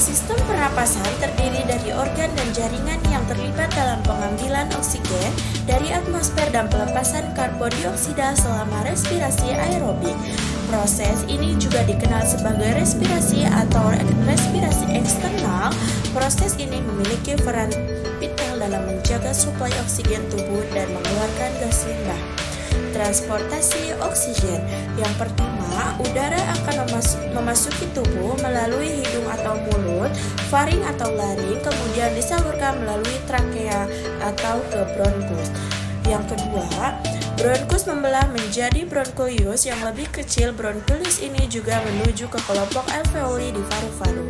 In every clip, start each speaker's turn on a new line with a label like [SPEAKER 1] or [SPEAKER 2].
[SPEAKER 1] Sistem pernapasan terdiri dari organ dan jaringan yang terlibat dalam pengambilan oksigen dari atmosfer dan pelepasan karbon dioksida selama respirasi aerobik. Proses ini juga dikenal sebagai respirasi atau respirasi eksternal. Proses ini memiliki peran vital dalam menjaga suplai oksigen tubuh dan mengeluarkan gas limbah. Transportasi oksigen. Yang pertama, udara akan memasuki tubuh melalui hidung atau mulut, faring atau laring, kemudian disalurkan melalui trakea atau ke bronkus. Yang kedua, bronkus membelah menjadi broncholius yang lebih kecil. Broncholius ini juga menuju ke kelompok alveoli di paru-paru.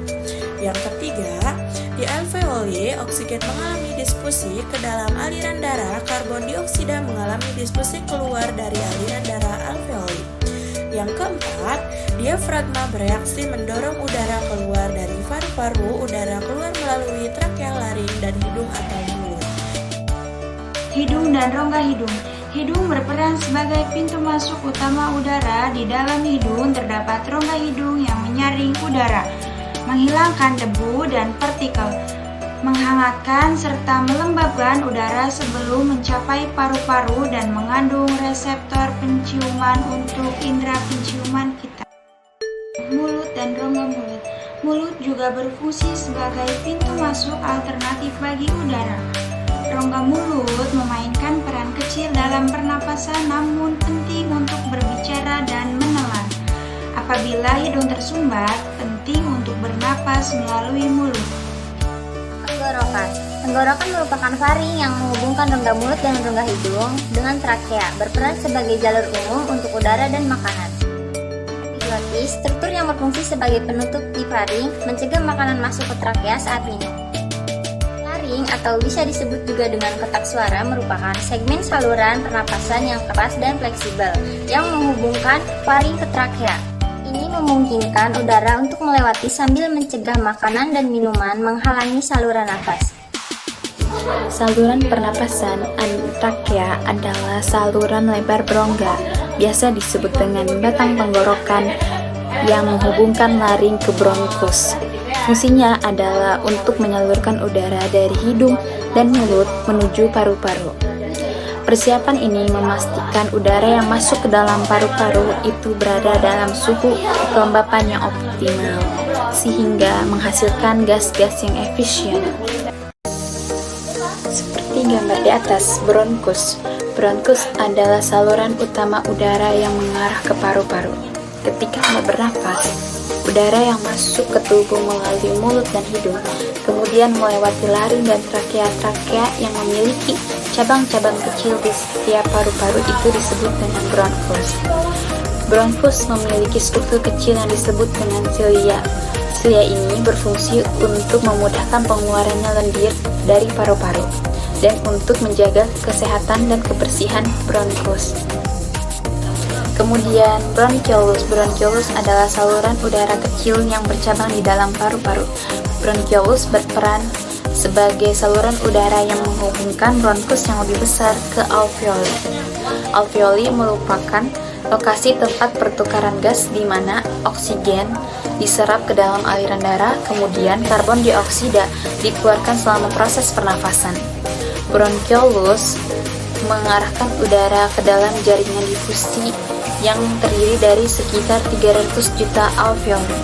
[SPEAKER 1] Yang ketiga, di alveoli, oksigen mengalami distribusi ke dalam aliran darah, karbon dioksida mengalami distribusi keluar dari aliran darah alveoli. Yang keempat, diafragma bereaksi mendorong udara keluar dari paru-paru, udara keluar melalui trakea, laring, dan hidung atau mulut.
[SPEAKER 2] Hidung dan rongga hidung. Hidung berperan sebagai pintu masuk utama udara. Di dalam hidung terdapat rongga hidung yang menyaring udara, menghilangkan debu dan partikel, menghangatkan serta melembabkan udara sebelum mencapai paru-paru dan mengandung reseptor penciuman untuk indera penciuman kita. Mulut dan rongga mulut. Mulut juga berfungsi sebagai pintu masuk alternatif bagi udara. Rongga mulut memainkan peran kecil dalam pernapasan namun penting untuk berbicara dan menelan. Apabila hidung tersumbat, penting untuk bernapas melalui mulut.
[SPEAKER 3] Tenggorokan. Tenggorokan merupakan faring yang menghubungkan rongga mulut dan rongga hidung dengan trakea, berperan sebagai jalur umum untuk udara dan makanan. Epiglotis, struktur yang berfungsi sebagai penutup di faring, mencegah makanan masuk ke trakea saat minum. Laring atau bisa disebut juga dengan kotak suara merupakan segmen saluran pernapasan yang keras dan fleksibel yang menghubungkan faring ke trakea. Ini memungkinkan udara untuk melewati sambil mencegah makanan dan minuman menghalangi saluran nafas.
[SPEAKER 4] Saluran pernapasan trakea adalah saluran lebar berongga, biasa disebut dengan batang tenggorokan yang menghubungkan laring ke bronkus. Fungsinya adalah untuk menyalurkan udara dari hidung dan mulut menuju paru-paru. Persiapan ini memastikan udara yang masuk ke dalam paru-paru itu berada dalam suhu kelembapan yang optimal, sehingga menghasilkan gas-gas yang efisien. Seperti gambar di atas, bronkus. Bronkus adalah saluran utama udara yang mengarah ke paru-paru. Ketika Anda bernapas, udara yang masuk ke tubuh melalui mulut dan hidung, kemudian melewati laring dan trakea-trakea yang memiliki cabang-cabang kecil di setiap paru-paru itu disebut dengan bronkus. Bronkus memiliki struktur kecil yang disebut dengan silia. Silia ini berfungsi untuk memudahkan pengeluarannya lendir dari paru-paru dan untuk menjaga kesehatan dan kebersihan bronkus. Kemudian bronchiolus. Bronchiolus adalah saluran udara kecil yang bercabang di dalam paru-paru. Bronchiolus berperan sebagai saluran udara yang menghubungkan bronkus yang lebih besar ke alveoli. Alveoli merupakan lokasi tempat pertukaran gas di mana oksigen diserap ke dalam aliran darah, kemudian karbon dioksida dikeluarkan selama proses pernafasan. Bronchiolus mengarahkan udara ke dalam jaringan difusi yang terdiri dari sekitar 300 juta alveoli.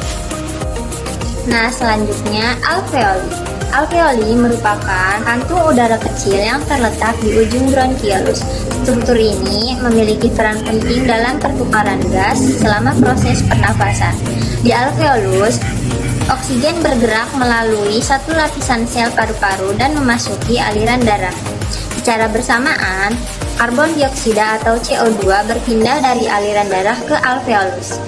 [SPEAKER 3] Nah, selanjutnya alveoli. Alveoli merupakan kantung udara kecil yang terletak di ujung bronchiolus. Struktur ini memiliki peran penting dalam pertukaran gas selama proses pernafasan. Di alveolus, oksigen bergerak melalui satu lapisan sel paru-paru dan memasuki aliran darah. Secara bersamaan, karbon dioksida atau CO2 berpindah dari aliran darah ke alveolus.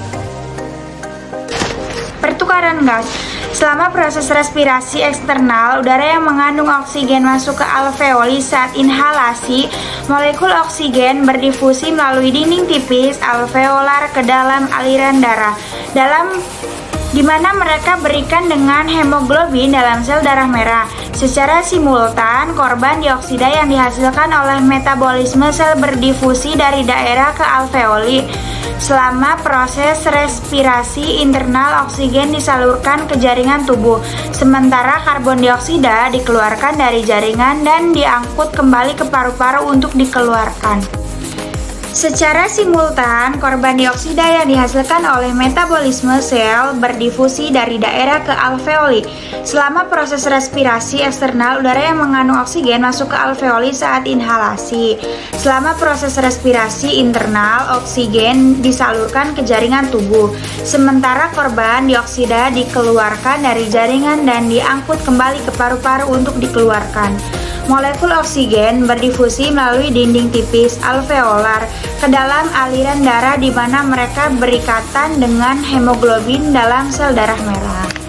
[SPEAKER 2] Pertukaran gas. Selama proses respirasi eksternal, udara yang mengandung oksigen masuk ke alveoli. Saat inhalasi, molekul oksigen berdifusi melalui dinding tipis alveolar ke dalam aliran darah, di mana mereka berikan dengan hemoglobin dalam sel darah merah. Secara simultan, korban dioksida yang dihasilkan oleh metabolisme sel berdifusi dari daerah ke alveoli. Selama proses respirasi internal, oksigen disalurkan ke jaringan tubuh, sementara karbon dioksida dikeluarkan dari jaringan dan diangkut kembali ke paru-paru untuk dikeluarkan. Secara simultan, korban dioksida yang dihasilkan oleh metabolisme sel berdifusi dari daerah ke alveoli. Selama proses respirasi eksternal, udara yang mengandung oksigen masuk ke alveoli saat inhalasi. Selama proses respirasi internal, oksigen disalurkan ke jaringan tubuh, sementara korban dioksida dikeluarkan dari jaringan dan diangkut kembali ke paru-paru untuk dikeluarkan. Molekul oksigen berdifusi melalui dinding tipis alveolar ke dalam aliran darah di mana mereka berikatan dengan hemoglobin dalam sel darah merah.